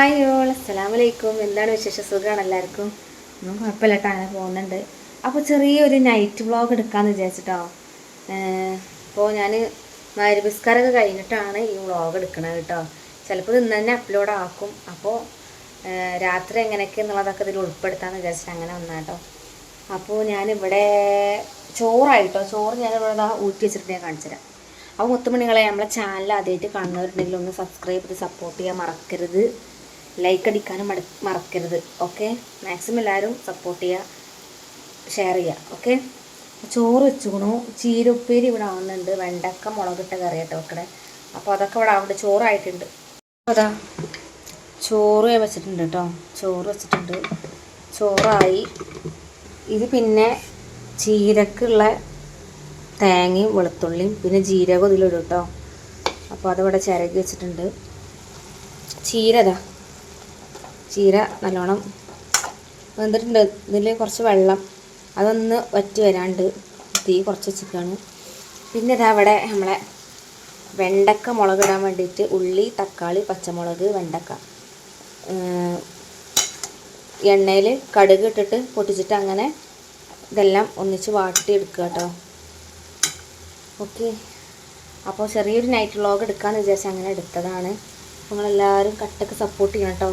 Hi all അസ്സലാമലൈക്കും. എന്താണ് വിശേഷം? സുഖമാണ് എല്ലാവർക്കും? ഒന്നും കുഴപ്പമില്ല കേട്ടോ, അങ്ങനെ പോകുന്നുണ്ട്. അപ്പോൾ ചെറിയൊരു നൈറ്റ് വ്ളോഗ് എടുക്കാമെന്ന് വിചാരിച്ചിട്ടോ. അപ്പോൾ ഞാൻ മഗ്‌രിബ് കഴിഞ്ഞിട്ടാണ് ഈ വ്ളോഗ് എടുക്കണത് കേട്ടോ. ചിലപ്പോൾ ഇന്ന് തന്നെ അപ്ലോഡ് ആക്കും. അപ്പോൾ രാത്രി എങ്ങനെയൊക്കെ എന്നുള്ളതൊക്കെ ഇതിൽ ഉൾപ്പെടുത്താമെന്ന് വിചാരിച്ചിട്ട് അങ്ങനെ വന്നാട്ടോ. അപ്പോൾ ഞാനിവിടെ ചോറ് ഞാനിവിടെ ഊറ്റി വെച്ചിട്ട് ഞാൻ കാണിച്ചു തരാം. അപ്പോൾ മുത്തുമണികളെ, നമ്മളെ ചാനൽ ആദ്യമായിട്ട് കാണുന്നവരുണ്ടെങ്കിൽ ഒന്ന് സബ്സ്ക്രൈബ് ചെയ്ത് സപ്പോർട്ട് ചെയ്യാൻ മറക്കരുത്. ലൈക്ക് അടിക്കാനും മറക്കരുത്. ഓക്കെ, മാക്സിമം എല്ലാവരും സപ്പോർട്ട് ചെയ്യുക, ഷെയർ ചെയ്യുക. ഓക്കെ, ചോറ് വെച്ചുകൊണു. ചീര ഉപ്പേരി ഇവിടെ ആവുന്നുണ്ട്. വെണ്ടക്ക മുളകിട്ട കറി കേട്ടോ വെക്കണേ. അപ്പോൾ അതൊക്കെ ഇവിടെ ആവുന്നുണ്ട്. ചോറായിട്ടുണ്ട്. അതാ ചോറ് വെച്ചിട്ടുണ്ട് കേട്ടോ. ചോറ് വെച്ചിട്ടുണ്ട്, ചോറായി. ഇത് പിന്നെ ചീരക്കുള്ള തേങ്ങയും വെളുത്തുള്ളിയും പിന്നെ ജീരകം ഇതിലിടും കേട്ടോ. അപ്പോൾ അതിവിടെ ചിരകി വെച്ചിട്ടുണ്ട്. ചീര നല്ലോണം വെന്തിട്ടുണ്ട്. ഇതിൽ കുറച്ച് വെള്ളം അതൊന്ന് വറ്റി വരാണ്ട് തീ കുറച്ച് വെച്ചിട്ടാണ്. പിന്നെ ഇതാ അവിടെ നമ്മളെ വെണ്ടക്ക മുളകിടാൻ വേണ്ടിയിട്ട് ഉള്ളി, തക്കാളി, പച്ചമുളക്, വെണ്ടക്ക എണ്ണയിൽ കടുക് ഇട്ടിട്ട് പൊട്ടിച്ചിട്ട് അങ്ങനെ ഇതെല്ലാം ഒന്നിച്ച് വാട്ടിയെടുക്കുക കേട്ടോ. ഓക്കെ, അപ്പോൾ ചെറിയൊരു നൈറ്റ് വ്ളോഗ് എടുക്കാമെന്ന് വിചാരിച്ച് അങ്ങനെ എടുത്തതാണ്. നിങ്ങളെല്ലാവരും കട്ടൊക്കെ സപ്പോർട്ട് ചെയ്യണം കേട്ടോ.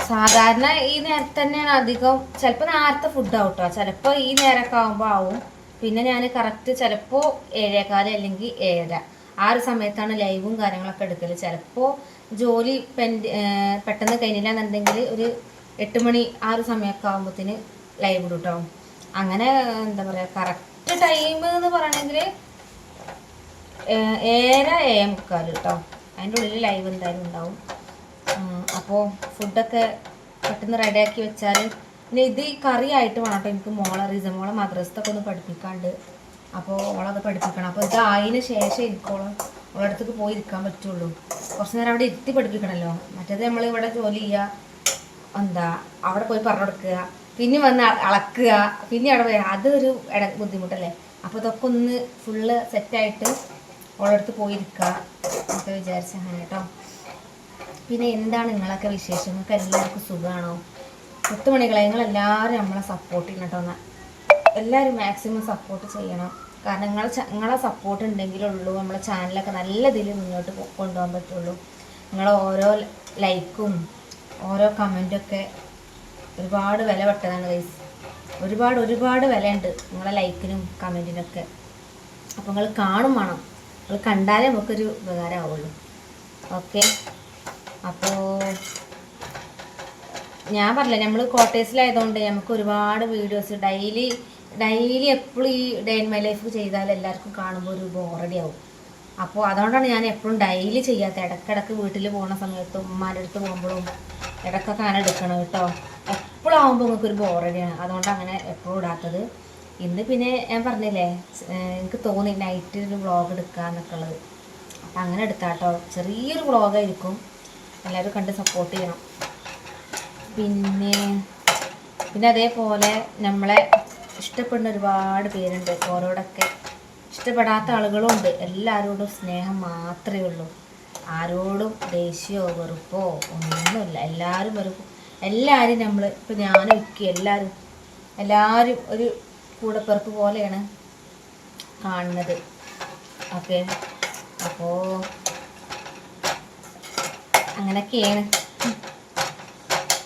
സാധാരണ ഈ നേരത്തെ തന്നെയാണ് അധികം. ചിലപ്പോൾ നേരത്തെ ഫുഡ് ആവും കേട്ടോ. ചിലപ്പോൾ ഈ നേരമൊക്കെ ആകുമ്പോൾ ആവും. പിന്നെ ഞാൻ കറക്റ്റ് ചിലപ്പോൾ 7:15 അല്ലെങ്കിൽ 7:30 ആ ഒരു സമയത്താണ് ലൈവും കാര്യങ്ങളൊക്കെ എടുക്കൽ. ചിലപ്പോൾ ജോലി പെട്ടെന്ന് കഴിഞ്ഞില്ല എന്നുണ്ടെങ്കിൽ ഒരു 8 മണി ആ ഒരു സമയമൊക്കെ ആകുമ്പോഴത്തേന് ലൈവ് ഇടും കേട്ടോ. അങ്ങനെ എന്താ പറയുക, കറക്റ്റ് ടൈം എന്ന് പറയണമെങ്കിൽ 7:30 AM കേട്ടോ. അതിൻ്റെ ഉള്ളിൽ ലൈവ് എന്തായാലും ഉണ്ടാവും. അപ്പോൾ ഫുഡൊക്കെ പെട്ടെന്ന് റെഡിയാക്കി വെച്ചാൽ പിന്നെ ഇത് കറി ആയിട്ട് വേണം കേട്ടോ. എനിക്ക് മോളെ മദ്രസത്തൊക്കെ ഒന്ന് പഠിപ്പിക്കാണ്ട്. അപ്പോൾ ഓളത് പഠിപ്പിക്കണം. അപ്പോൾ ഇതായതിന് ശേഷം എനിക്കോളം ഓളെ അടുത്തേക്ക് പോയി ഇരിക്കാൻ പറ്റുള്ളൂ. കുറച്ച് നേരം അവിടെ ഇരുത്തി പഠിപ്പിക്കണമല്ലോ. മറ്റേത് നമ്മൾ ഇവിടെ ജോലി ചെയ്യുക, അവിടെ പോയി പറഞ്ഞു കൊടുക്കുക, പിന്നെ വന്ന് അളക്കുക, പിന്നെ അവിടെ പോയി അതൊരു ബുദ്ധിമുട്ടല്ലേ. അപ്പോൾ ഇതൊക്കെ ഒന്ന് ഫുള്ള് സെറ്റായിട്ട് ഓളെ അടുത്ത് പോയിരിക്കുക എന്നൊക്കെ വിചാരിച്ച അങ്ങനെ കേട്ടോ. പിന്നെ എന്താണ് നിങ്ങളൊക്കെ വിശേഷം? നിങ്ങൾക്ക് എല്ലാവർക്കും സുഖമാണോ? മുത്തുമണികളെ, നിങ്ങളെല്ലാവരും നമ്മളെ സപ്പോർട്ട് ചെയ്യണം കേട്ടോ. എല്ലാവരും മാക്സിമം സപ്പോർട്ട് ചെയ്യണം. കാരണം നിങ്ങളെ സപ്പോർട്ട് ഉണ്ടെങ്കിലുള്ളൂ നമ്മളെ ചാനലൊക്കെ നല്ല ഇതിൽ മുന്നോട്ട് കൊണ്ടുപോകാൻ പറ്റുള്ളൂ. നിങ്ങളെ ഓരോ ലൈക്കും ഓരോ കമൻറ്റൊക്കെ ഒരുപാട് വില പെട്ടതാണ് ഗൈസ്. ഒരുപാട് വിലയുണ്ട് നിങ്ങളെ ലൈക്കിനും കമൻറ്റിനൊക്കെ. അപ്പോൾ നിങ്ങൾ കാണും വേണം. നിങ്ങൾ കണ്ടാലേ നമുക്കൊരു ഉപകാരമാവുള്ളൂ. ഓക്കെ, അപ്പോൾ ഞാൻ പറഞ്ഞില്ല, നമ്മൾ ക്വാർട്ടേഴ്സിലായതുകൊണ്ട് നമുക്ക് ഒരുപാട് വീഡിയോസ് ഡെയിലി എപ്പോഴും ഈ ഡേ ഇൻ മൈ ലൈഫ് ചെയ്താൽ എല്ലാവർക്കും കാണുമ്പോൾ ഒരു ബോറടി ആവും. അപ്പോൾ അതുകൊണ്ടാണ് ഞാൻ എപ്പോഴും ഡെയിലി ചെയ്യാത്ത. ഇടയ്ക്കിടയ്ക്ക് വീട്ടിൽ പോകുന്ന സമയത്തും ഉമ്മാൻ്റെ അടുത്ത് പോകുമ്പോഴും ഇടയ്ക്കൊക്കെ അങ്ങനെ എടുക്കണം കേട്ടോ. എപ്പോഴും ആകുമ്പോൾ നമുക്കൊരു ബോറടിയാണ്. അതുകൊണ്ട് അങ്ങനെ എപ്പോഴും ഇടാത്തത്. ഇന്ന് പിന്നെ ഞാൻ പറഞ്ഞില്ലേ, എനിക്ക് തോന്നി നൈറ്റ് ഒരു വ്ളോഗ് എടുക്കുക എന്നൊക്കെ ഉള്ളത്. അപ്പം അങ്ങനെ എടുത്താട്ടോ. ചെറിയൊരു വ്ളോഗായിരിക്കും. എല്ലാവരും കണ്ട് സപ്പോർട്ട് ചെയ്യണം. പിന്നെ അതേപോലെ നമ്മളെ ഇഷ്ടപ്പെടുന്ന ഒരുപാട് പേരുണ്ട്. ഓരോടൊക്കെ ഇഷ്ടപ്പെടാത്ത ആളുകളും ഉണ്ട്. എല്ലാവരോടും സ്നേഹം മാത്രമേ ഉള്ളൂ. ആരോടും ദേഷ്യമോ വെറുപ്പോ ഒന്നുമില്ല. എല്ലാവരും നമ്മൾ ഇപ്പം ഞാനും ഇരിക്കും എല്ലാവരും ഒരു കൂടപ്പിറപ്പ് പോലെയാണ് കാണുന്നത്. ഓക്കെ, അപ്പോൾ അങ്ങനെയൊക്കെയാണ്.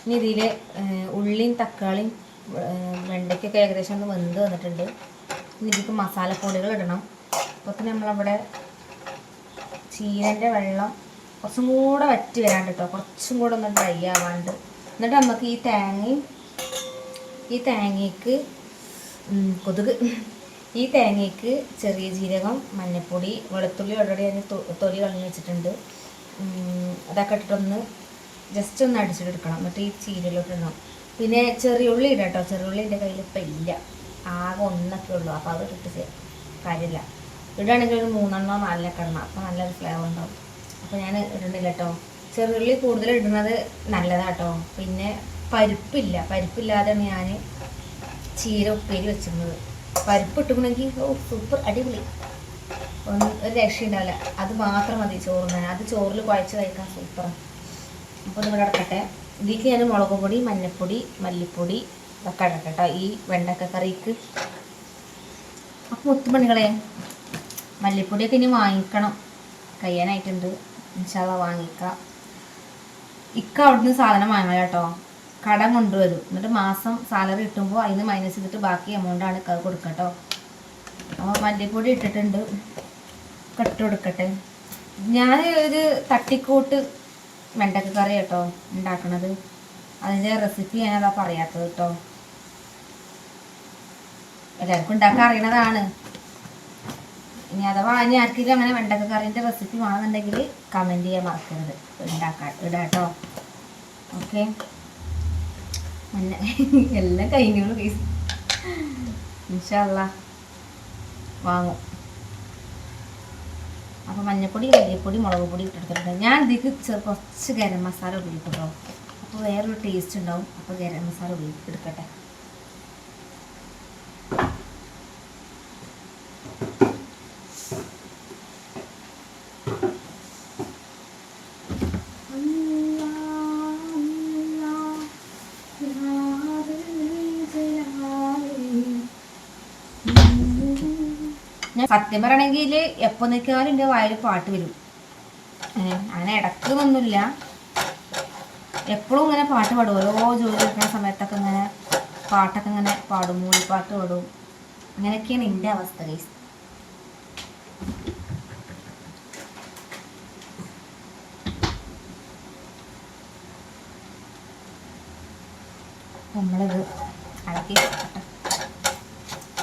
ഇനി ഇതിൽ ഉള്ളിയും തക്കാളിയും വെണ്ടയ്ക്കൊക്കെ ഏകദേശം ഒന്ന് വെന്ത് വന്നിട്ടുണ്ട്. ഇനി ഇതിലേക്ക് മസാലപ്പൊടികൾ ഇടണം. അപ്പോൾ നമ്മളവിടെ ചീരൻ്റെ വെള്ളം കുറച്ചും കൂടെ വറ്റി വരാണ്ട് കേട്ടോ. കുറച്ചും കൂടെ ഒന്ന് ഡ്രൈ ആവാണ്ട്. എന്നിട്ട് നമുക്ക് ഈ തേങ്ങയ്ക്ക് ചെറിയ ജീരകം, മഞ്ഞൾപ്പൊടി, വെളുത്തുള്ളി ഓൾറെഡി അതിന് തൊലി കളഞ്ഞ് വെച്ചിട്ടുണ്ട്. അതൊക്കെ ഇട്ടിട്ടൊന്ന് ജസ്റ്റ് ഒന്ന് അടിച്ചിട്ടെടുക്കണം. എന്നിട്ട് ഈ ചീരയിലോട്ട് ഇടണം. പിന്നെ ചെറിയുള്ളി ഇടാം കേട്ടോ. ചെറിയുള്ളി എൻ്റെ കയ്യിൽ ഇപ്പം ഇല്ല, ആകെ ഒന്നൊക്കെ ഉള്ളൂ. അപ്പോൾ അത് ഇട്ടിട്ട് കാര്യമില്ല. ഇടുകയാണെങ്കിൽ ഒരു 3-4 ഇടണം. അപ്പോൾ നല്ലൊരു ഫ്ലേവർ ഉണ്ടാവും. അപ്പോൾ ഞാൻ ഇടുന്നില്ല കേട്ടോ. ചെറിയുള്ളി കൂടുതൽ ഇടുന്നത് നല്ലതാട്ടോ. പിന്നെ പരിപ്പില്ലാതെയാണ് ഞാൻ ചീര ഉപ്പേരി വെച്ചിരുന്നത്. പരിപ്പ് ഇട്ടുകണമെങ്കിൽ സൂപ്പർ അടിപൊളി. ഒരു രക്ഷയുണ്ടാവില്ല. അത് മാത്രം മതി ചോറിന്. അത് ചോറിൽ കുഴച്ച് കഴിക്കാൻ സൂപ്പറാണ്. അപ്പോൾ ഇവിടെ ഇടക്കട്ടെ. ഇതിലേക്ക് ഞാൻ മുളക് പൊടി, മഞ്ഞൾപ്പൊടി, മല്ലിപ്പൊടി ഇതൊക്കെ ഇടട്ടെ ഈ വെണ്ടക്ക കറിക്ക്. അപ്പോൾ മുത്തുമണികളെ, മല്ലിപ്പൊടിയൊക്കെ ഇനി വാങ്ങിക്കണം, കഴിയാനായിട്ടുണ്ട്. ഇൻഷാ അല്ലാഹ് വാങ്ങിക്കാം. ഇക്ക അവിടുന്ന് സാധനം വാങ്ങാം കേട്ടോ. കടം കൊണ്ടുവരും. എന്നിട്ട് മാസം സാലറി കിട്ടുമ്പോൾ അതിന് മൈനസ് ചെയ്തിട്ട് ബാക്കി എമൗണ്ടാണ് ഇക്ക കൊടുക്കുക കേട്ടോ. അപ്പോൾ മല്ലിപ്പൊടി ഇട്ടിട്ടുണ്ട്, ഇട്ട് കൊടുക്കട്ടെ. ഞാൻ ഒരു തട്ടിക്കൂട്ട് വെണ്ടക്ക കറി കേട്ടോ ഉണ്ടാക്കണത്. അതിൻ്റെ റെസിപ്പി ഞാനതാ പറയാത്തത് കേട്ടോ. എല്ലാവർക്കും ഉണ്ടാക്കാൻ അറിയണതാണ്. ഇനി അഥവാ ഇനി ആർക്കെങ്കിലും അങ്ങനെ വെണ്ടക്ക കറീൻ്റെ റെസിപ്പി വേണമെന്നുണ്ടെങ്കിൽ കമൻറ്റ് ചെയ്യാൻ മറക്കരുത്. ഇടാം കേട്ടോ. ഓക്കെ, എല്ലാം കഴിഞ്ഞോളൂ പ്ലീസ്. ഇൻഷാ അല്ലാഹ് വാങ്ങും. അപ്പോൾ മഞ്ഞൾപ്പൊടി, മല്ലിപ്പൊടി, മുളക് പൊടി ഇട്ടെടുത്തിട്ടുണ്ട്. ഞാൻ ഇതിലേക്ക് കുറച്ച് ഗരം മസാല ഉപയോഗിക്കും കേട്ടോ. അപ്പോൾ വേറൊരു ടേസ്റ്റ് ഉണ്ടാവും. അപ്പോൾ ഗരം മസാല എടുക്കട്ടെ. സത്യം പറയണമെങ്കിൽ എപ്പോൾ നിൽക്കാനും എൻ്റെ വായിൽ പാട്ട് വരും. അങ്ങനെ ഇടയ്ക്കൊന്നുമില്ല, എപ്പോഴും ഇങ്ങനെ പാട്ട് പാടും. ഓരോ ജോലി എടുക്കുന്ന സമയത്തൊക്കെ ഇങ്ങനെ പാട്ടൊക്കെ ഇങ്ങനെ പാടും, മൂളിപ്പാട്ട് പാടും. അങ്ങനെയൊക്കെയാണ് എൻ്റെ അവസ്ഥ ഗൈസ്. നമ്മളിത് ഇളക്കി.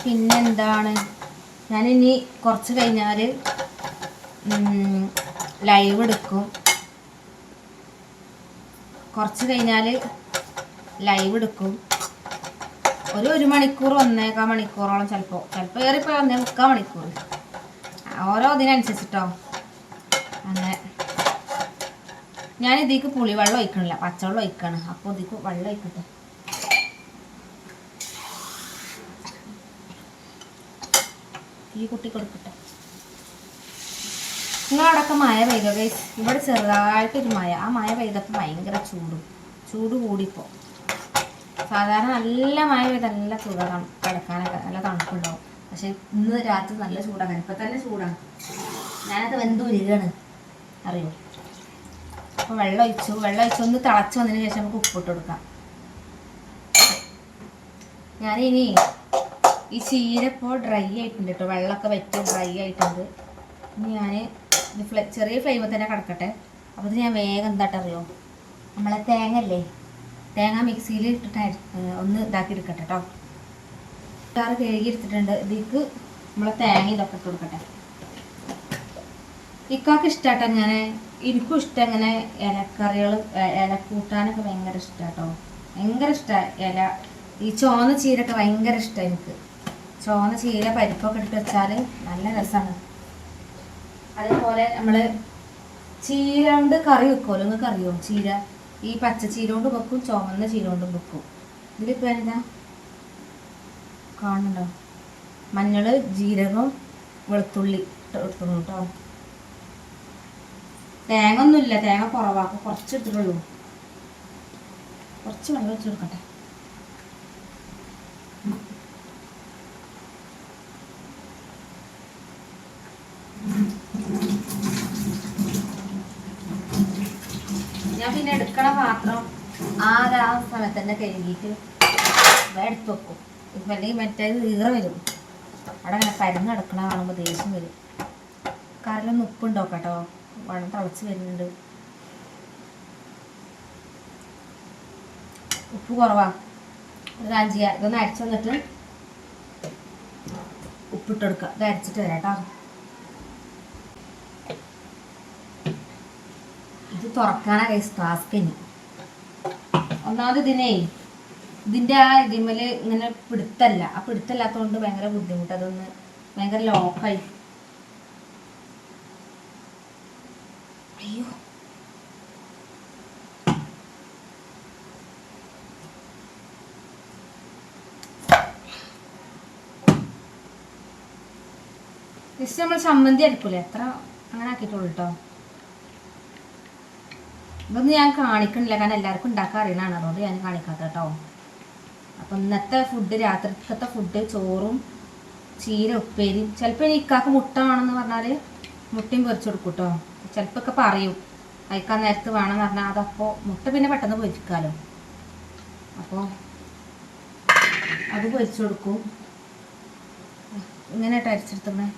പിന്നെന്താണ്, ഞാനിനി കുറച്ച് കഴിഞ്ഞാൽ ലൈവ് എടുക്കും. ഒരു മണിക്കൂർ 1.25 മണിക്കൂറോളം, ചിലപ്പോൾ ഏറിപ്പോൾ 1.25 മണിക്കൂർ, ഓരോ ഇതിനനുസരിച്ചിട്ടോ. അങ്ങനെ ഞാൻ ഇതിലേക്ക് പുളിവെള്ളം ഒഴിക്കണില്ല, പച്ചവെള്ളം ഒഴിക്കാണ്. അപ്പോൾ ഇതിലേക്ക് വെള്ളം ഒഴിക്കട്ടെ. ഈ കുട്ടി കൊടുക്കട്ടെ. നിങ്ങളവിടെയൊക്കെ മഴ പെയ്തോ ഗൈസ്? ഇവിടെ ചെറുതായിട്ടൊരു മഴ. ആ മഴ പെയ്തപ്പോൾ ഭയങ്കര ചൂട് കൂടിപ്പോൾ. സാധാരണ നല്ല മഴ പെയ്ത് നല്ല സുഖം കിടക്കാനൊക്കെ നല്ല തണുപ്പുണ്ടാവും. പക്ഷെ ഇന്ന് രാത്രി നല്ല ചൂടാണ്. ഇപ്പം തന്നെ ചൂടാണ്. ഞാനൊക്കെ വെന്തുരുകയാണ്, അറിയോ. അപ്പോൾ വെള്ളം ഒഴിച്ചൊന്ന് തിളച്ച് വന്നതിന് ശേഷം നമുക്ക് ഉപ്പിട്ട് കൊടുക്കാം. ഞാനിനി ഈ ചീര ഇപ്പോൾ ഡ്രൈ ആയിട്ടുണ്ട് കേട്ടോ. വെള്ളമൊക്കെ വെച്ച് ഡ്രൈ ആയിട്ടുണ്ട്. ഇനി ഞാൻ ചെറിയ ഫ്ലെയിമിൽ തന്നെ കിടക്കട്ടെ. അപ്പോൾ ഇത് ഞാൻ വേഗം എന്തായിട്ടറിയോ, നമ്മളെ തേങ്ങ മിക്സിയിൽ ഇട്ടിട്ട് ഒന്ന് ഇതാക്കി എടുക്കട്ടെ കേട്ടോ. കറി കഴുകി എടുത്തിട്ടുണ്ട്. ഇതിലേക്ക് നമ്മളെ തേങ്ങ ഇതൊക്കെ ഇട്ട് കൊടുക്കട്ടെ. ഇക്കാക്ക് ഇഷ്ടമാട്ടോ. എനിക്കും ഇഷ്ടം ഇങ്ങനെ ഇലക്കറികൾ, ഇലക്കൂട്ടാനൊക്കെ ഭയങ്കര ഇഷ്ടമാട്ടോ. ഭയങ്കര ഇഷ്ടമാണ് ഈ ചുവന്ന ചീരൊക്കെ ഭയങ്കര ഇഷ്ടമാണ് എനിക്ക്. ചുവന്ന ചീര പരിപ്പൊക്കെ ഇട്ട് വെച്ചാൽ നല്ല രസമാണ്. അതേപോലെ നമ്മൾ ചീര കൊണ്ട് കറി വെക്കുമല്ലോ, നിങ്ങൾക്ക് അറിയോ? ചീര ഈ പച്ച ചീര കൊണ്ട് വെക്കും, ചുവന്ന ചീര കൊണ്ടും വെക്കും. ഇതിലിപ്പോൾ എന്താ കാണുന്നുണ്ടോ? മഞ്ഞൾ, ജീരകം, വെളുത്തുള്ളി ഇട്ടു കേട്ടോ. തേങ്ങ ഒന്നുമില്ല, തേങ്ങ കുറവാക്കും, കുറച്ച് ഇട്ടിട്ടുള്ളൂ. കുറച്ച് വെള്ളം വെച്ച് കൊടുക്കട്ടെ. ഞാൻ പിന്നെ എടുക്കണ പാത്രം ആ സമയത്ത് തന്നെ കഴുകിയിട്ട് എടുത്ത് വെക്കും. ഇപ്പം അല്ലെങ്കിൽ മറ്റേത് ഈറ വരും. അവിടെ അങ്ങനെ പരന്നെടുക്കണ കാണുമ്പോൾ ദേഷ്യം വരും. കറിലൊന്ന് ഉപ്പുണ്ടോ കേട്ടോ, വെള്ളം തിളച്ച് വരുന്നുണ്ട്. ഉപ്പ് കുറവാ. ഒരു കാര്യം ചെയ്യാം, ഇതൊന്ന് അരച്ച് വന്നിട്ട് ഉപ്പിട്ടെടുക്കുക. ഇത് അരച്ചിട്ട് വരാം കേട്ടോ. ഇത് തുറക്കാനാ ടാസ്കിന്. ഒന്നാമത് ഇതിൻ്റെ ആ ഇതിമേൽ ഇങ്ങനെ പിടുത്തല്ല. ആ പിടുത്തല്ലാത്തതുകൊണ്ട് ഭയങ്കര ബുദ്ധിമുട്ട്. അതൊന്ന് ഭയങ്കര ലോക്കായി. അയ്യോ, ജസ്റ്റ് നമ്മൾ ചമ്മന്തി അരക്കൂലേ അത്ര അങ്ങനെ ആക്കിയിട്ടുള്ളൂ കേട്ടോ. ഇതൊന്നും ഞാൻ കാണിക്കണില്ല കാരണം എല്ലാവർക്കും ഉണ്ടാക്കാൻ അറിയണതാണ്, അതുകൊണ്ട് ഞാൻ കാണിക്കാത്ത കേട്ടോ. അപ്പം ഇന്നത്തെ ഫുഡ്, രാത്രിക്കത്തെ ഫുഡ് ചോറും ചീര ഉപ്പേരിയും. ചിലപ്പോൾ ഇനി ഇക്കാക്ക് മുട്ട വേണമെന്ന് പറഞ്ഞാൽ മുട്ടയും പൊരിച്ചു കൊടുക്കും കേട്ടോ. ചിലപ്പോൾ ഒക്കെ പറയും കഴിക്കാൻ നേരത്ത് വേണമെന്ന് പറഞ്ഞാൽ, അതപ്പോൾ മുട്ട പിന്നെ പെട്ടെന്ന് പൊരിക്കാമല്ലോ, അപ്പോൾ അത് പൊരിച്ചു കൊടുക്കും. ഇങ്ങനെ അരച്ചെടുത്തേ.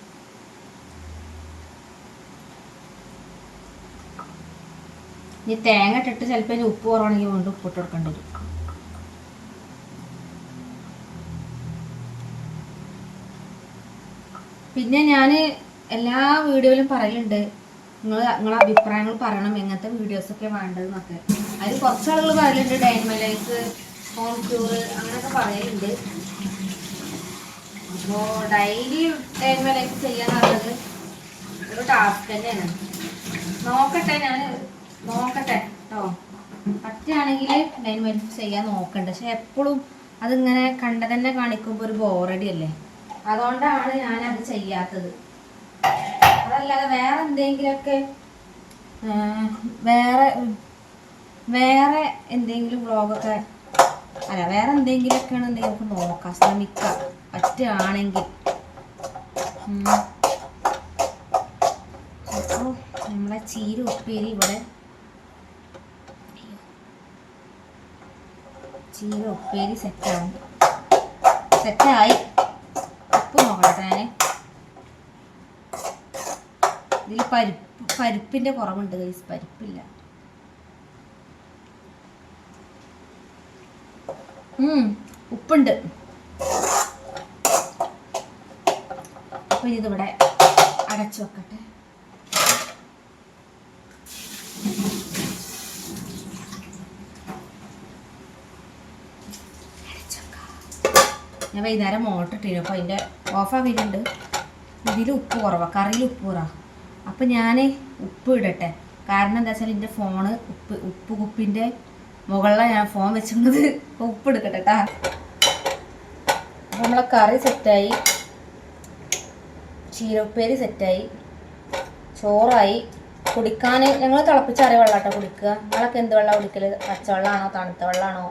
ഇനി തേങ്ങ ഇട്ടിട്ട് ചിലപ്പോൾ ഇനി ഉപ്പ് കുറവാണെങ്കിൽ വീണ്ടും ഉപ്പിട്ട് കൊടുക്കേണ്ടി വരും. പിന്നെ ഞാൻ എല്ലാ വീഡിയോയിലും പറയലുണ്ട് നിങ്ങളെ അഭിപ്രായങ്ങൾ പറയണം, എങ്ങനത്തെ വീഡിയോസൊക്കെ വേണ്ടതെന്നൊക്കെ. അതിൽ കുറച്ച് ആളുകൾ പറയലുണ്ട് ഡൈനിങ് ലൈഫ്, ഹോം ടൂർ അങ്ങനെയൊക്കെ പറയലുണ്ട്. അപ്പോൾ ഡെയിലി ഡൈനിങ് ലൈഫ് ചെയ്യാൻ പറഞ്ഞത് ഒരു ടാസ്ക് തന്നെയാണ്. ഞാൻ നോക്കട്ടെ കേട്ടോ. പറ്റുകയാണെങ്കിൽ ഡൈനിങ് ലൈഫ് ചെയ്യാൻ നോക്കണ്ട. പക്ഷെ എപ്പോഴും അതിങ്ങനെ കണ്ടതന്നെ കാണിക്കുമ്പോൾ ഒരു ബോറടി അല്ലേ, അതുകൊണ്ടാണ് ഞാനത് ചെയ്യാത്തത്. അതല്ലാതെ വേറെ എന്തെങ്കിലുമൊക്കെ വേറെ എന്തെങ്കിലും വ്ളോഗൊക്കെ അല്ല വേറെ എന്തെങ്കിലുമൊക്കെയാണ് എന്തെങ്കിലും നോക്കാം, ശ്രമിക്കാം പറ്റുകയാണെങ്കിൽ. അപ്പോൾ നമ്മളെ ചീര ഉപ്പേരി ഇവിടെ ചീര ഉപ്പേരി സെറ്റായി. ഉപ്പ് നോക്കട്ടെ ഞാൻ. ഇതിൽ പരിപ്പിൻ്റെ കുറവുണ്ട് ഗൈസ്, പരിപ്പില്ല. ഉപ്പുണ്ട്. അപ്പോൾ ഇതിവിടെ അടച്ചു വെക്കട്ടെ. ഞാൻ വൈകുന്നേരം മോട്ടർ ഇട്ടിരുന്നു, അപ്പോൾ അതിൻ്റെ ഓഫാക്കിയിട്ടുണ്ട്. ഇതിൽ ഉപ്പ് കുറവാണ്, കറിയിൽ ഉപ്പ് കുറവാണ്. അപ്പം ഞാൻ ഉപ്പ് ഇടട്ടെ. കാരണം എന്താ വെച്ചാൽ എൻ്റെ ഫോണ് ഉപ്പ് കുപ്പിൻ്റെ മുകളിലാണ് ഞാൻ ഫോൺ വെച്ചിരുന്നത്. അപ്പോൾ ഉപ്പ് എടുക്കട്ടെ കേട്ടാ. അപ്പോൾ നമ്മളെ കറി സെറ്റായി, ചീരപ്പേരി സെറ്റായി, ചോറായി. കുടിക്കാൻ ഞങ്ങൾ തിളപ്പിച്ചാറിയ വെള്ളം കേട്ടോ കുടിക്കുക. നിങ്ങളൊക്കെ എന്ത് വെള്ളം കുടിക്കൽ? പച്ചവെള്ളമാണോ തണുത്ത വെള്ളമാണോ?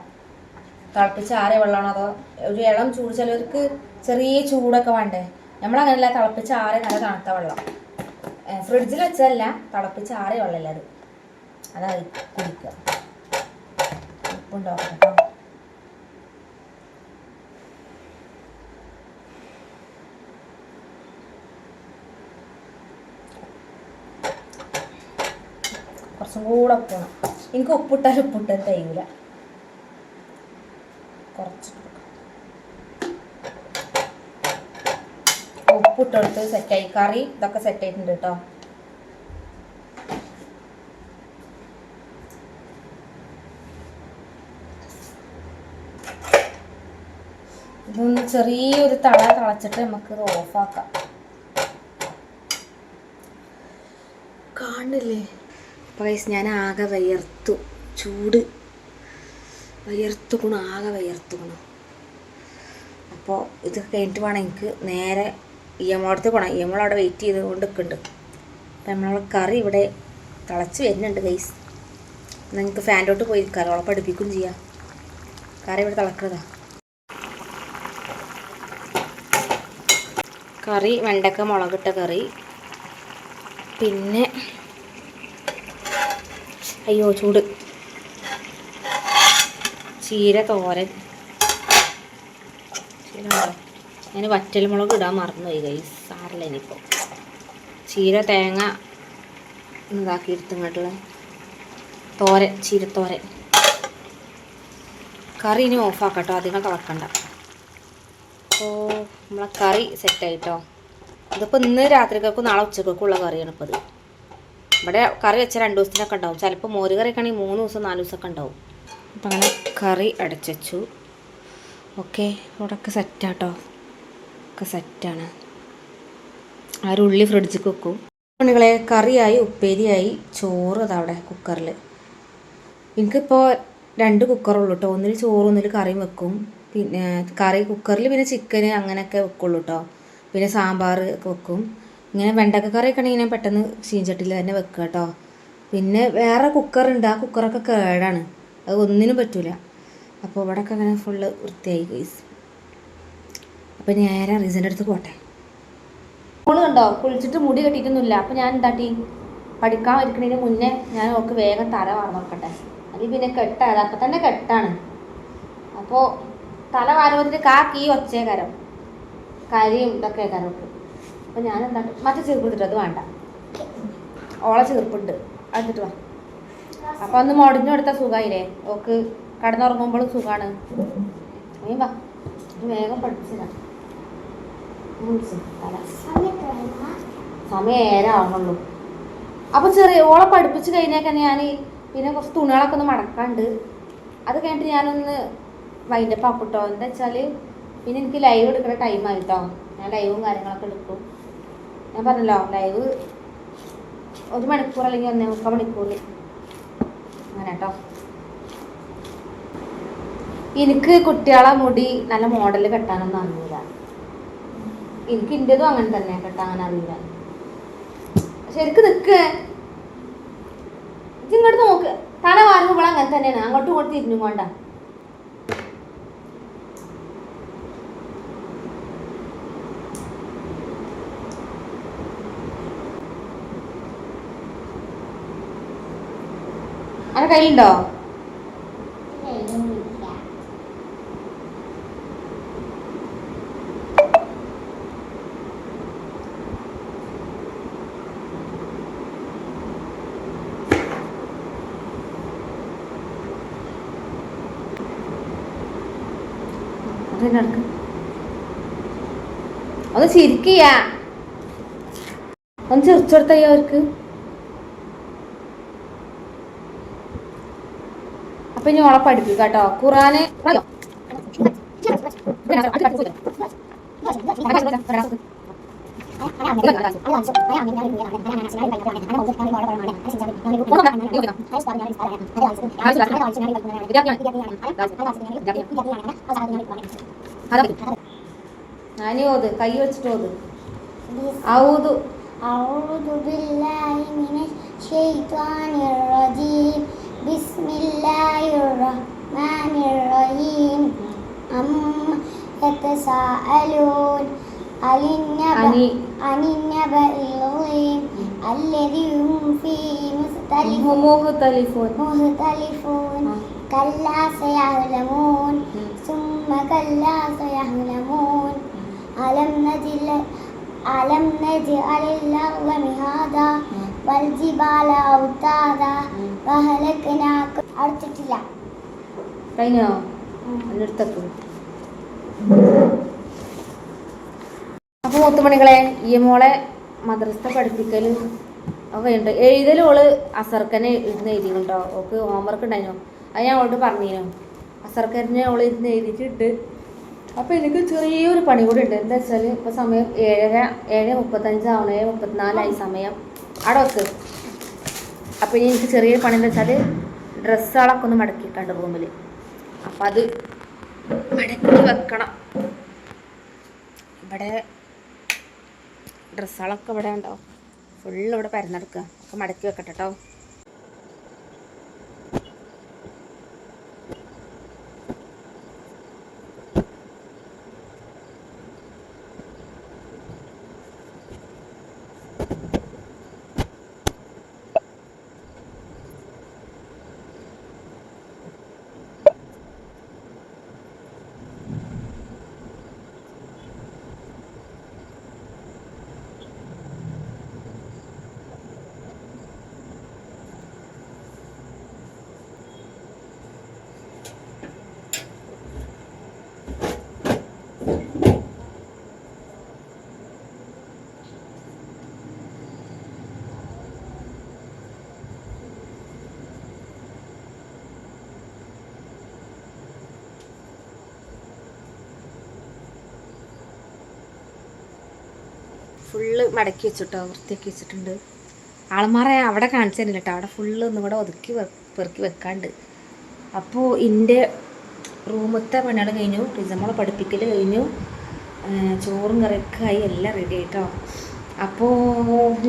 തിളപ്പിച്ചാറിയ വെള്ളമാണോ അതോ ഒരു ഇളം ചൂട്? ചിലവർക്ക് ചെറിയ ചൂടൊക്കെ വേണ്ടേ. നമ്മളങ്ങനെയല്ല, തിളപ്പിച്ചാറിയ നല്ല തണുത്ത വെള്ളം. ഫ്രിഡ്ജിൽ വെച്ചതല്ല, തിളപ്പിച്ചാറിയ വെള്ളമല്ല അത്, അതായത് കുടിക്കുക. ഉപ്പുണ്ടാവും കേട്ടോ. കുറച്ചും കൂടെ ഉപ്പാണ്. എനിക്ക് ഉപ്പിട്ടാൽ തികയില്ല. കുറച്ച് ഉപ്പിട്ടെടുത്ത് സെറ്റായി. കറി ഇതൊക്കെ സെറ്റായിട്ടുണ്ട് കേട്ടോ. ഇതൊന്ന് ചെറിയൊരു തിളച്ചിട്ട് നമുക്കിത് ഓഫാക്കാം. കാണില്ലേ പൈസ? ഞാൻ ആകെ വയർത്തു, ചൂട് വയർത്തുക്കണം, ആകെ വയർത്തുക്കണം. അപ്പോൾ ഇത് കഴിഞ്ഞിട്ട് വേണം എനിക്ക് നേരെ ഇയമോളത്ത് പോകണം. ഇയമോൾ അവിടെ വെയിറ്റ് ചെയ്തുകൊണ്ട് നിൽക്കുന്നുണ്ട്. അപ്പം നമ്മളെ കറി ഇവിടെ തിളച്ച് വരുന്നുണ്ട് ഗൈസ്. എന്നാൽ നിങ്ങൾക്ക് ഫാനിലോട്ട് പോയിരിക്കാമല്ലോ, അവളെ പഠിപ്പിക്കുകയും ചെയ്യാം. കറി ഇവിടെ തിളക്കുന്നതാ. കറി വെണ്ടക്ക മുളകിട്ട കറി, പിന്നെ അയ്യോ ചൂട്, ചീര തോരൻ. ഞാൻ വറ്റൽമുളക് ഇടാൻ മറന്നുപോയി ഗൈസ്, സാറില്ല. ഇനിയിപ്പോൾ ചീര തേങ്ങ ഇതാക്കി എടുത്തിങ്ങോട്ടുള്ള തോരൻ, ചീരത്തോരൻ. കറി ഇനി ഓഫാക്കട്ടോ, അധികം തിളക്കണ്ട. അപ്പോൾ നമ്മളെ കറി സെറ്റായിട്ടോ. ഇതിപ്പോൾ ഇന്ന് രാത്രിക്കൊക്കെ നാളെ ഉച്ചക്കൊക്കെയുള്ള കറിയാണ് ഇപ്പോൾ ഇത്. ഇവിടെ കറി വെച്ച 2 ദിവസത്തിനൊക്കെ ഉണ്ടാവും. ചിലപ്പോൾ മോര് കറിയൊക്കെ ആണെങ്കിൽ 3 ദിവസം 4 ദിവസമൊക്കെ ഉണ്ടാവും. അപ്പം അങ്ങനെ കറി അടച്ചു. ഓക്കെ, ഇവിടെയൊക്കെ സെറ്റാട്ടോ, ഒക്കെ സെറ്റാണ്. ആ ഒരു ഉള്ളി ഫ്രിഡ്ജിൽ വെക്കും. പണികളെ കറിയായി, ഉപ്പേരിയായി, ചോറ് അതവിടെ കുക്കറിൽ. എനിക്കിപ്പോൾ 2 കുക്കറുള്ളൂ കേട്ടോ. ഒന്നിൽ ചോറ്, ഒന്നിൽ കറിയും വെക്കും. പിന്നെ കറി കുക്കറിൽ പിന്നെ ചിക്കന് അങ്ങനെയൊക്കെ വെക്കുള്ളൂ കേട്ടോ. പിന്നെ സാമ്പാർ ഒക്കെ വെക്കും. ഇങ്ങനെ വെണ്ടക്ക കറിയൊക്കെ ആണെങ്കിൽ ഞാൻ പെട്ടെന്ന് ചീഞ്ചട്ടിയിൽ തന്നെ വെക്കുക കേട്ടോ. പിന്നെ വേറെ കുക്കറുണ്ട്, ആ കുക്കറൊക്കെ കേടാണ്, അത് ഒന്നിനും പറ്റൂല. അപ്പോൾ ഇവിടെയൊക്കെ അങ്ങനെ ഫുള്ള് വൃത്തിയായി ഗൈസ്. അപ്പോൾ നേരെ റീസൻ്റെ അടുത്ത് പോട്ടെ. ഫോണ് കണ്ടോ, കുളിച്ചിട്ട് മുടി കെട്ടിയിട്ടൊന്നുമില്ല. അപ്പോൾ ഞാൻ എന്താട്ടി, പഠിക്കാൻ ഇരിക്കുന്നതിന് മുന്നേ ഞാൻ ഓക്ക് വേഗം തല വാർന്നു നോക്കട്ടെ. അല്ലെങ്കിൽ പിന്നെ കെട്ടാതെ അപ്പം തന്നെ കെട്ടാണ്. അപ്പോൾ തല വാരുമ്പോഴത്തേക്ക് കാക്കി ഒച്ചേ കരം കരിയും ഇതൊക്കെ കരക്ക്. അപ്പോൾ ഞാൻ എന്താ മറ്റേ ചെറുപ്പിട്ടിട്ട് അത് വേണ്ട, ഓളെ ചെറുപ്പുണ്ട് അടുത്തിട്ട് വാ. അപ്പോൾ ഒന്ന് മുടഞ്ഞു കൊടുത്താൽ സുഖമായില്ലേ, ഓക്ക് കടന്നുറങ്ങുമ്പോഴും സുഖമാണ്. നീ വാ, വേഗം പഠിച്ചില്ല. സമയം ഏരാവുന്നുള്ളൂ. അപ്പോൾ ചെറിയ ഓളെ പഠിപ്പിച്ച് കഴിഞ്ഞാൽ ഞാൻ പിന്നെ കുറച്ച് തുണികളൊക്കെ ഒന്ന് മടക്കാണ്ട്, അത് കഴിഞ്ഞിട്ട് ഞാനൊന്ന് വൈൻഡപ്പ് ആക്കട്ടോ. എന്താ വെച്ചാൽ പിന്നെ എനിക്ക് ലൈവ് എടുക്കുന്ന ടൈമായിട്ടോ. ഞാൻ ലൈവും കാര്യങ്ങളൊക്കെ എടുക്കും. ഞാൻ പറഞ്ഞല്ലോ ലൈവ് 1 മണിക്കൂർ അല്ലെങ്കിൽ 1.25 മണിക്കൂർ അങ്ങനെ കേട്ടോ. എനിക്ക് കുട്ടികളെ മുടി നല്ല മോഡൽ കെട്ടാനൊന്നും അറിയില്ല. എനിക്ക് ഇന്റേതും അങ്ങനെ തന്നെ കെട്ടാൻ അറിയില്ല. ശരിക്കും നിൽക്ക്, ഇങ്ങോട്ട് നോക്ക്. തല വാരുമ്പോൾ അങ്ങനെ തന്നെയാണ്, അങ്ങോട്ടും ഇങ്ങോട്ട് തിരിഞ്ഞും കൊണ്ടാ. അങ്ങനെ കയ്യിലുണ്ടോ? അതിനടുക്ക് ഒന്ന് ചിരിക്കുക, ഒന്ന് ചിരിച്ചെടുത്തയ്യ അവർക്ക്. അപ്പൊ ഇനി ഓളെ പഠിപ്പിക്കുക കേട്ടോ. ഖുറാന് ഞാനീ ഓത് കൈ വെച്ചിട്ട് ഓത്. ഔദു أعوذ بالله من الشيطان الرجيم بسم الله الرحمن الرحيم أما يتساءلون عن النبأ العظيم الذي هم فيه مختلفون كلا سيعلمون ثم كلا سيعلمون ألم نجعل الأرض مهادا والجبال أوتادا وأهلكناكم أرتجلا. കഴിഞ്ഞോ? അടുത്തൊക്കെ. അപ്പോൾ മൂത്തുമണികളെ, ഈ മോളെ മദ്രസ പഠിപ്പിക്കൽ ഒക്കെ ഉണ്ട്. എഴുതലോള് അസർക്കനെ ഇരുന്ന് എഴുതിയിട്ടുണ്ടോ. ഓക്ക് ഹോംവർക്ക് ഉണ്ടായിരുന്നു, അത് ഞാൻ അവളോട് പറഞ്ഞിരുന്നു. അസർക്കനെ ഓള് ഇരുന്ന് എഴുതിയിട്ടുണ്ട്. അപ്പോൾ എനിക്ക് ചെറിയൊരു പണി കൂടി ഉണ്ട്. എന്താ വെച്ചാൽ ഇപ്പോൾ സമയം 7:35 ആവണം, 7:34 സമയം അവിടെ വെക്ക്. അപ്പോൾ ഇനി എനിക്ക് ചെറിയൊരു പണി എന്താ വെച്ചാൽ ഡ്രസ്സുകളൊക്കെ ഒന്ന് മടക്കിയിട്ടുണ്ട് റൂമിൽ. അപ്പം അത് മടക്കി വെക്കണം. ഇവിടെ ഡ്രസ്സുകളൊക്കെ ഇവിടെ ഉണ്ടാവും, ഫുള്ള് ഇവിടെ പരന്നെടുക്കുക. ഒക്കെ മടക്കി വെക്കട്ടെ കേട്ടോ. ഫുള്ള് മടക്കി വെച്ചിട്ടോ, വൃത്തിയാക്കി വെച്ചിട്ടുണ്ട്. ആൾമാരെ അവിടെ കാണിച്ചു തരില്ല കേട്ടോ, അവിടെ ഫുള്ള് ഒന്നും കൂടെ ഒതുക്കി പെറുക്കി വെക്കാണ്ട്. അപ്പോൾ എൻ്റെ റൂമത്തെ പണികൾ കഴിഞ്ഞു, റിസമോളെ പഠിപ്പിക്കൽ കഴിഞ്ഞു, ചോറും കറിയൊക്കെ ആയി, എല്ലാം റെഡി ആയിട്ടോ. അപ്പോൾ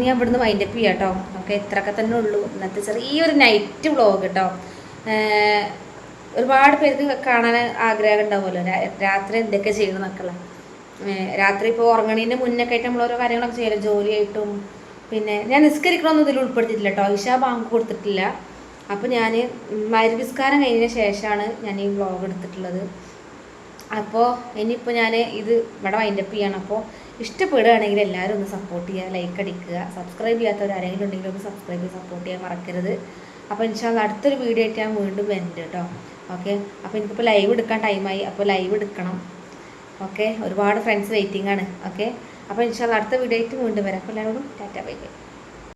ഞാൻ ഇവിടുന്ന് വൈൻഡപ്പ് ചെയ്യാം കേട്ടോ. ഓക്കെ, ഇത്രയൊക്കെ തന്നെ ഉള്ളൂ ഇന്നത്തെ ചെറിയൊരു നൈറ്റ് വ്ളോഗ് കേട്ടോ. ഒരുപാട് പേർക്ക് കാണാൻ ആഗ്രഹം ഉണ്ടാവുമല്ലോ രാത്രി എന്തൊക്കെ ചെയ്യണം എന്നൊക്കെയുള്ള. രാത്രി ഇപ്പോൾ ഉറങ്ങണീൻ്റെ മുന്നൊക്കെ ആയിട്ട് നമ്മൾ ഓരോ കാര്യങ്ങളൊക്കെ ചെയ്യല്ലോ, ജോലിയായിട്ടും. പിന്നെ ഞാൻ നിസ്കരിക്കണമെന്നും ഇതിൽ ഉൾപ്പെടുത്തിയിട്ടില്ല കേട്ടോ, ഇശാ ബാങ്ക് കൊടുത്തിട്ടില്ല. അപ്പോൾ ഞാൻ മഗ്‌രിബ് കഴിഞ്ഞതിന് ശേഷമാണ് ഞാൻ ഈ വ്ളോഗ് എടുത്തിട്ടുള്ളത്. അപ്പോൾ ഇനിയിപ്പോൾ ഞാൻ ഇത് ഇവിടെ വൈൻഡപ്പ് ചെയ്യണം. അപ്പോൾ ഇഷ്ടപ്പെടുകയാണെങ്കിൽ എല്ലാവരും ഒന്ന് സപ്പോർട്ട് ചെയ്യുക, ലൈക്ക് അടിക്കുക. സബ്സ്ക്രൈബ് ചെയ്യാത്തവർ ആരെങ്കിലും ഉണ്ടെങ്കിൽ ഒന്ന് സബ്സ്ക്രൈബ് ചെയ്ത് സപ്പോർട്ട് ചെയ്യാൻ മറക്കരുത്. അപ്പോൾ ഇൻഷാ അല്ലാഹ് അടുത്തൊരു വീഡിയോ ആയിട്ട് ഞാൻ വീണ്ടും വരുന്നുണ്ട് കേട്ടോ. ഓക്കെ, അപ്പോൾ എനിക്കിപ്പോൾ ലൈവ് എടുക്കാൻ ടൈമായി, അപ്പോൾ ലൈവ് എടുക്കണം. ഓക്കെ, ഒരുപാട് ഫ്രണ്ട്സ് വെയിറ്റിംഗ് ആണ്. ഓക്കെ, അപ്പോൾ ഇൻഷാ അല്ലാഹ് അടുത്ത വീഡിയോ ആയിട്ട് വീണ്ടും വരാം. അപ്പോൾ എല്ലാവരോടും ടാറ്റ ബൈ ബൈ.